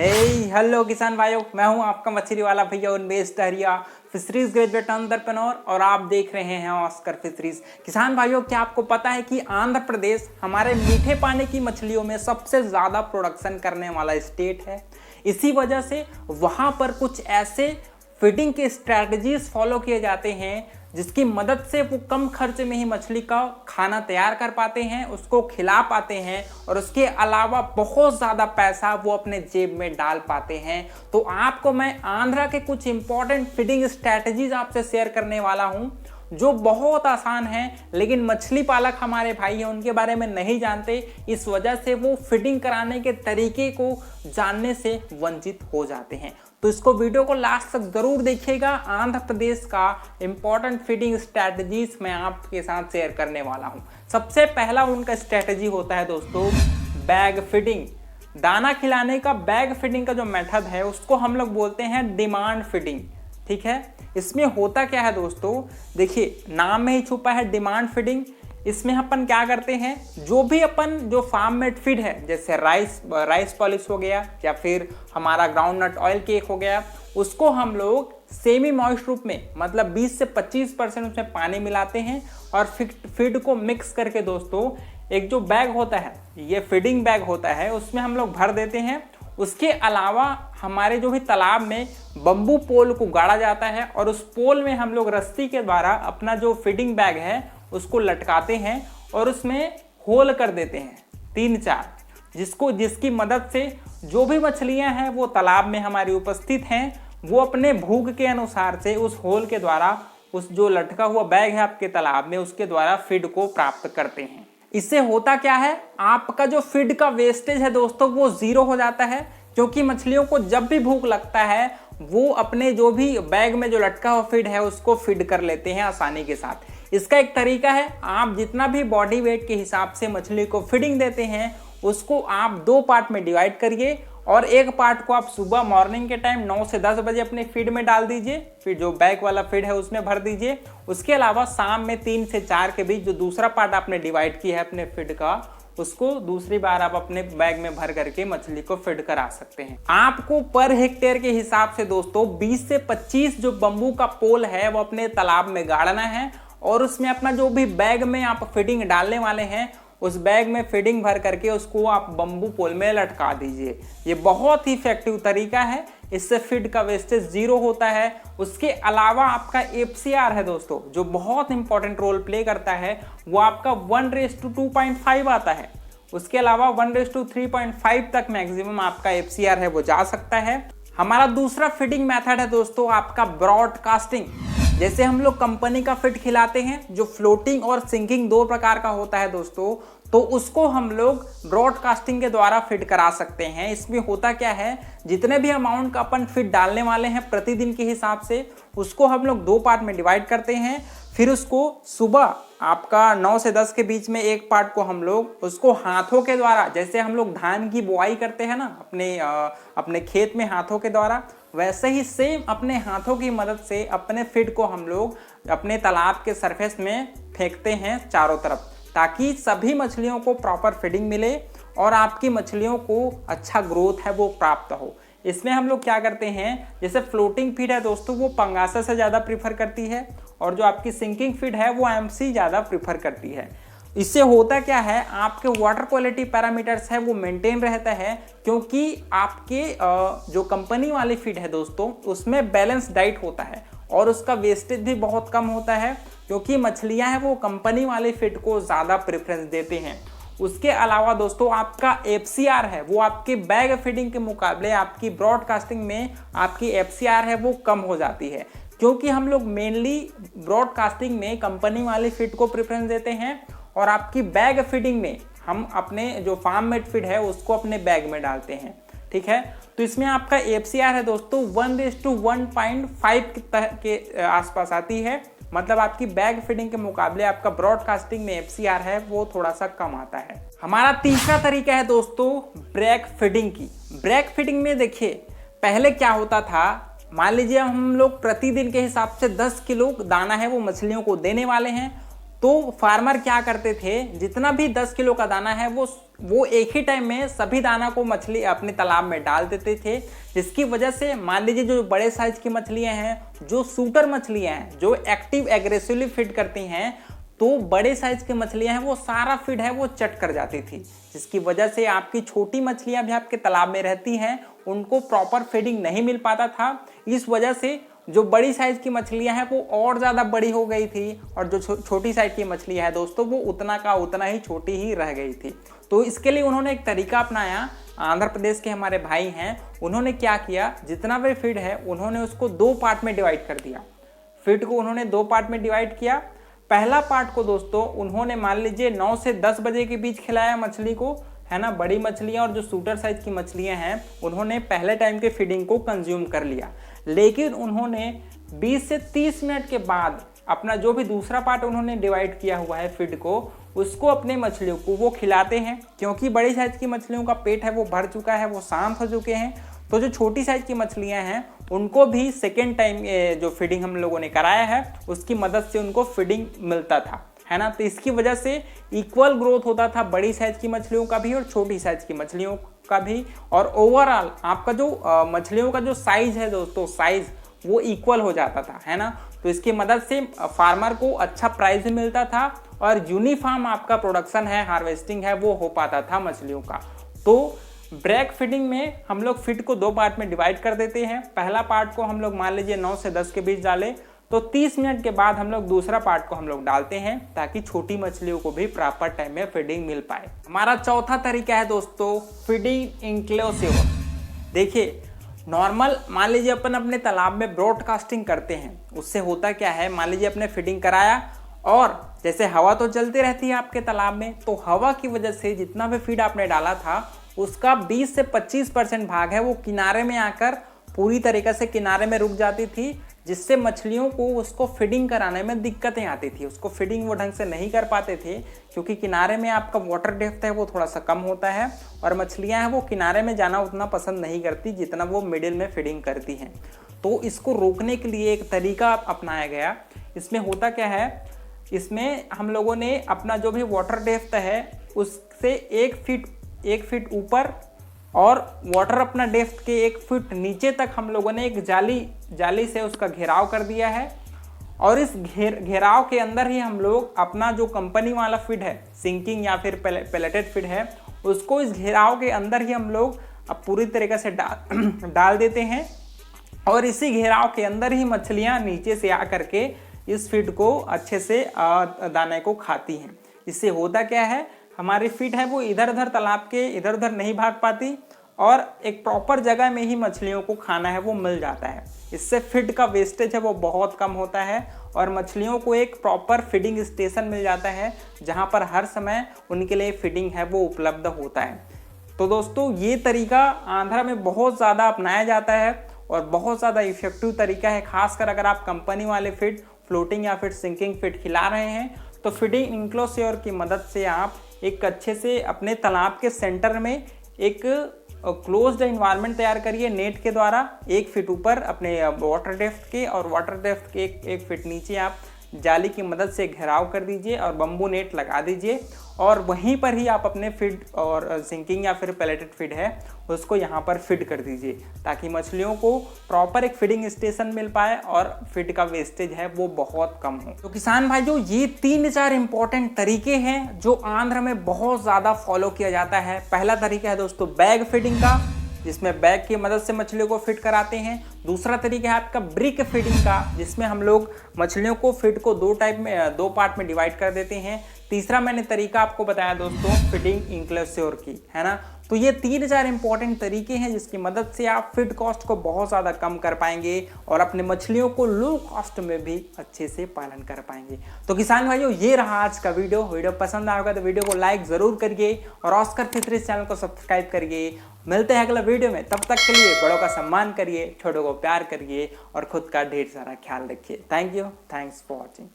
Hello किसान भाइयों, मैं हूं आपका मछली वाला भैया उन्मेष दहरिया, फिशरीज ग्रेजुएट एंटरप्रेन्योर और आप देख रहे हैं ऑस्कर फिशरीज। किसान भाइयों, क्या आपको पता है कि आंध्र प्रदेश हमारे मीठे पानी की मछलियों में सबसे ज़्यादा प्रोडक्शन करने वाला स्टेट है। इसी वजह से वहाँ पर कुछ ऐसे फीडिंग के स्ट्रैटेजीज फॉलो किए जाते हैं जिसकी मदद से वो कम खर्च में ही मछली का खाना तैयार कर पाते हैं, उसको खिला पाते हैं और उसके अलावा बहुत ज़्यादा पैसा वो अपने जेब में डाल पाते हैं। तो आपको मैं आंध्रा के कुछ इंपॉर्टेंट फीडिंग स्ट्रैटेजीज आपसे शेयर करने वाला हूँ जो बहुत आसान है, लेकिन मछली पालक हमारे भाई हैं उनके बारे में नहीं जानते। इस वजह से वो फीडिंग कराने के तरीके को जानने से वंचित हो जाते हैं। तो इसको वीडियो को लास्ट तक जरूर देखिएगा। आंध्र प्रदेश का इंपॉर्टेंट फीडिंग स्ट्रैटेजीज मैं आपके साथ शेयर करने वाला हूं। सबसे पहला उनका स्ट्रैटेजी होता है दोस्तों बैग फीडिंग। दाना खिलाने का बैग फीडिंग का जो मेथड है उसको हम लोग बोलते हैं डिमांड फीडिंग। ठीक है, इसमें होता क्या है दोस्तों, देखिए नाम में ही छुपा है डिमांड फीडिंग। इसमें अपन क्या करते हैं, जो फार्म मेड फीड है जैसे राइस पॉलिश हो गया या फिर हमारा ग्राउंडनट ऑयल केक हो गया, उसको हम लोग सेमी मॉइस्ट रूप में मतलब 20 से 25% उसमें पानी मिलाते हैं और फीड को मिक्स करके दोस्तों एक जो बैग होता है, ये फीडिंग बैग होता है, उसमें हम लोग भर देते हैं। उसके अलावा हमारे जो भी तालाब में बम्बू पोल को गाड़ा जाता है और उस पोल में हम लोग रस्सी के द्वारा अपना जो फीडिंग बैग है उसको लटकाते हैं और उसमें होल कर देते हैं 3-4, जिसकी मदद से जो भी मछलियां हैं वो तालाब में हमारी उपस्थित हैं वो अपने भूख के अनुसार से उस होल के द्वारा उस जो लटका हुआ बैग है आपके तालाब में उसके द्वारा फीड को प्राप्त करते हैं। इससे होता क्या है, आपका जो फीड का वेस्टेज है दोस्तों वो जीरो हो जाता है, क्योंकि मछलियों को जब भी भूख लगता है वो अपने जो भी बैग में जो लटका हुआ फीड है उसको फीड कर लेते हैं आसानी के साथ। इसका एक तरीका है, आप जितना भी बॉडी वेट के हिसाब से मछली को फीडिंग देते हैं उसको आप 2 पार्ट में डिवाइड करिए और एक पार्ट को आप सुबह मॉर्निंग के टाइम 9 से 10 बजे अपने फीड में डाल दीजिए, फिर जो बैग वाला फीड है उसमें भर दीजिए। उसके अलावा शाम में 3 से 4 के बीच जो दूसरा पार्ट आपने डिवाइड किया है अपने फीड का, उसको दूसरी बार आप अपने बैग में भर करके मछली को फीड करा सकते हैं। आपको पर हेक्टेयर के हिसाब से दोस्तों 20 से 25 जो बम्बू का पोल है वो अपने तालाब में गाड़ना है और उसमें अपना जो भी बैग में आप फीडिंग डालने वाले हैं उस बैग में फीडिंग भर करके उसको आप बम्बू पोल में लटका दीजिए। ये बहुत ही इफेक्टिव तरीका है, इससे फीड का वेस्टेज जीरो होता है। उसके अलावा आपका FCR है दोस्तों जो बहुत इंपॉर्टेंट रोल प्ले करता है, वो आपका 1:2.5 आता है। उसके अलावा 1:3.5 तक मैक्सिमम आपका FCR है वो जा सकता है। हमारा दूसरा फीडिंग मेथड है दोस्तों आपका ब्रॉडकास्टिंग। जैसे हम लोग कंपनी का फीड खिलाते हैं जो फ्लोटिंग और सिंकिंग 2 प्रकार का होता है दोस्तों, तो उसको हम लोग ब्रॉडकास्टिंग के द्वारा फीड करा सकते हैं। इसमें होता क्या है, जितने भी अमाउंट का अपन फीड डालने वाले हैं प्रतिदिन के हिसाब से उसको हम लोग 2 पार्ट में डिवाइड करते हैं। फिर उसको सुबह आपका 9 से 10 के बीच में एक पार्ट को हम लोग उसको हाथों के द्वारा, जैसे हम लोग धान की बुआई करते हैं ना अपने खेत में हाथों के द्वारा, वैसे ही सेम अपने हाथों की मदद से अपने फीड को हम लोग अपने तालाब के सरफेस में फेंकते हैं चारों तरफ, ताकि सभी मछलियों को प्रॉपर फीडिंग मिले और आपकी मछलियों को अच्छा ग्रोथ है वो प्राप्त हो। इसमें हम लोग क्या करते हैं, जैसे फ्लोटिंग फीड है दोस्तों वो पंगासा से ज़्यादा प्रीफर करती है और जो आपकी सिंकिंग फीड है वो MC ज़्यादा प्रीफर करती है। इससे होता क्या है, आपके वाटर क्वालिटी पैरामीटर्स है वो मेंटेन रहता है, क्योंकि आपके जो कंपनी वाली फीड है दोस्तों उसमें बैलेंस डाइट होता है और उसका वेस्टेज भी बहुत कम होता है, क्योंकि मछलियां हैं वो कंपनी वाली फीड को ज़्यादा प्रेफरेंस देते हैं। उसके अलावा दोस्तों आपका FCR है वो आपके बैग फीडिंग के मुकाबले आपकी ब्रॉडकास्टिंग में आपकी FCR है वो कम हो जाती है, क्योंकि हम लोग मेनली ब्रॉडकास्टिंग में कंपनी वाली फीड को प्रेफरेंस देते हैं और आपकी बैग फीडिंग में हम अपने जो फार्म मेड फीड है उसको अपने बैग में डालते हैं। ठीक है, तो इसमें आपका FCR है दोस्तों 1:1.5 के आसपास आती है, मतलब आपकी बैग फीडिंग के मुकाबले आपका ब्रॉडकास्टिंग में FCR है वो थोड़ा सा कम आता है। हमारा तीसरा तरीका है दोस्तों ब्रेक फीडिंग की। ब्रेक फीडिंग में देखिए पहले क्या होता था, मान लीजिए हम लोग प्रतिदिन के हिसाब से 10 किलो दाना है वो मछलियों को देने वाले हैं तो फार्मर क्या करते थे, जितना भी 10 किलो का दाना है वो एक ही टाइम में सभी दाना को मछली अपने तालाब में डाल देते थे, जिसकी वजह से मान लीजिए जो बड़े साइज की मछलियां हैं, जो शूटर मछलियां हैं, जो एक्टिव एग्रेसिवली फीड करती हैं, तो बड़े साइज की मछलियां हैं वो सारा फीड है वो चट कर जाती थी, जिसकी वजह से आपकी छोटी मछलियां भी आपके तालाब में रहती हैं, उनको प्रॉपर फीडिंग नहीं मिल पाता था। इस वजह से जो बड़ी साइज की मछलियां हैं वो और ज़्यादा बड़ी हो गई थी, और जो छोटी साइज की मछलियां हैं दोस्तों वो उतना का उतना ही छोटी ही रह गई थी। तो इसके लिए उन्होंने एक तरीका अपनाया। आंध्र प्रदेश के हमारे भाई हैं, उन्होंने क्या किया, जितना भी फीड है उन्होंने उसको 2 पार्ट में डिवाइड कर दिया। फीड को उन्होंने 2 पार्ट में डिवाइड किया। पहला पार्ट को दोस्तों उन्होंने मान लीजिए 9 से 10 बजे के बीच खिलाया मछली को, है ना। बड़ी मछलियां और जो शूटर साइज की मछलियां हैं उन्होंने पहले टाइम के फीडिंग को कंज्यूम कर लिया, लेकिन उन्होंने 20 से 30 मिनट के बाद अपना जो भी दूसरा पार्ट उन्होंने डिवाइड किया हुआ है फीड को, उसको अपने मछलियों को वो खिलाते हैं। क्योंकि बड़ी साइज की मछलियों का पेट है वो भर चुका है, वो शांत हो चुके हैं, तो जो छोटी साइज की मछलियां हैं उनको भी सेकेंड टाइम जो फीडिंग हम लोगों ने कराया है उसकी मदद से उनको फीडिंग मिलता था, है ना। तो इसकी वजह से इक्वल ग्रोथ होता था बड़ी साइज की मछलियों का भी और छोटी साइज की मछलियों का भी, और ओवरऑल आपका जो मछलियों का जो साइज है दोस्तों, साइज वो इक्वल हो जाता था, है ना। तो इसकी मदद से फार्मर को अच्छा प्राइस भी मिलता था और यूनिफॉर्म आपका प्रोडक्शन है, हार्वेस्टिंग है वो हो पाता था मछलियों का। तो ब्रेक फीडिंग में हम लोग फीड को 2 पार्ट में डिवाइड कर देते हैं। पहला पार्ट को हम लोग मान लीजिए 9 से 10 के बीच डालें, तो 30 मिनट के बाद हम लोग दूसरा पार्ट को हम लोग डालते हैं, ताकि छोटी मछलियों को भी प्रॉपर टाइम में फीडिंग मिल पाए। हमारा चौथा तरीका है दोस्तों फीडिंग इंक्लूसिव। देखिए, नॉर्मल मान लीजिए अपन अपने तालाब में ब्रॉडकास्टिंग करते हैं, उससे होता क्या है, मान लीजिए अपने फीडिंग कराया और जैसे हवा तो चलती रहती है आपके तालाब में, तो हवा की वजह से जितना भी फीड आपने डाला था उसका 20 से 25% भाग है वो किनारे में आकर पूरी तरीके से किनारे में रुक जाती थी, जिससे मछलियों को उसको फीडिंग कराने में दिक्कतें आती थी। उसको फीडिंग वो ढंग से नहीं कर पाते थे, क्योंकि किनारे में आपका वाटर डेप्थ है वो थोड़ा सा कम होता है और मछलियां हैं वो किनारे में जाना उतना पसंद नहीं करती जितना वो मिडिल में फीडिंग करती हैं। तो इसको रोकने के लिए एक तरीका अपनाया गया। इसमें होता क्या है, इसमें हम लोगों ने अपना जो भी वाटर डेप्थ है उससे 1 फीट ऊपर और वाटर अपना डेप्थ के 1 फीट नीचे तक हम लोगों ने एक जाली से उसका घेराव कर दिया है, और इस घेराव के अंदर ही हम लोग अपना जो कंपनी वाला फीड है, सिंकिंग या फिर पेलेटेड फीड है, उसको इस घेराव के अंदर ही हम लोग अब पूरी तरीके से डाल देते हैं, और इसी घेराव के अंदर ही मछलियां नीचे से आकर के इस फीड को अच्छे से दाने को खाती हैं। इससे होता क्या है, हमारी फीड है वो इधर उधर तालाब के इधर उधर नहीं भाग पाती और एक प्रॉपर जगह में ही मछलियों को खाना है वो मिल जाता है। इससे फीड का वेस्टेज है वो बहुत कम होता है और मछलियों को एक प्रॉपर फीडिंग स्टेशन मिल जाता है, जहां पर हर समय उनके लिए फीडिंग है वो उपलब्ध होता है। तो दोस्तों, ये तरीका आंध्रा में बहुत ज़्यादा अपनाया जाता है और बहुत ज़्यादा इफेक्टिव तरीका है। खासकर अगर आप कंपनी वाले फीड, फ्लोटिंग या फिर सिंकिंग फीड खिला रहे हैं, तो फीडिंग इंक्लोसियर की मदद से आप एक अच्छे से अपने तालाब के सेंटर में एक क्लोज्ड एनवायरनमेंट तैयार करिए नेट के द्वारा। 1 फीट ऊपर अपने वाटर डेप्थ के और वाटर डेप्थ के 1 फीट नीचे आप जाली की मदद से घेराव कर दीजिए और बम्बू नेट लगा दीजिए, और वहीं पर ही आप अपने फीड और सिंकिंग या फिर पेलेटेड फीड है उसको यहाँ पर फीड कर दीजिए, ताकि मछलियों को प्रॉपर एक फीडिंग स्टेशन मिल पाए और फीड का वेस्टेज है वो बहुत कम हो। तो किसान भाइयों, ये 3-4 इंपॉर्टेंट तरीके हैं जो आंध्र में बहुत ज़्यादा फॉलो किया जाता है। पहला तरीका है दोस्तों बैग फीडिंग का, जिसमें बैग की मदद से मछलियों को फीड कराते हैं। दूसरा तरीका है आपका ब्रिक फीडिंग का, जिसमें हम लोग मछलियों को फीड को 2 पार्ट में डिवाइड कर देते हैं। तीसरा मैंने तरीका आपको बताया दोस्तों फीडिंग इंक्लोसियर की, है ना। तो ये 3-4 इंपॉर्टेंट तरीके हैं जिसकी मदद से आप फीड कॉस्ट को बहुत ज़्यादा कम कर पाएंगे और अपने मछलियों को लो कॉस्ट में भी अच्छे से पालन कर पाएंगे। तो किसान भाइयों, ये रहा आज का वीडियो पसंद आएगा तो वीडियो को लाइक ज़रूर करिए और ऑस्कर फिशरीज चैनल को सब्सक्राइब करिए। मिलते हैं अगला वीडियो में, तब तक के लिए बड़ों का सम्मान करिए, छोटों को प्यार करिए और खुद का ढेर सारा ख्याल रखिए। Thank you, thanks for watching.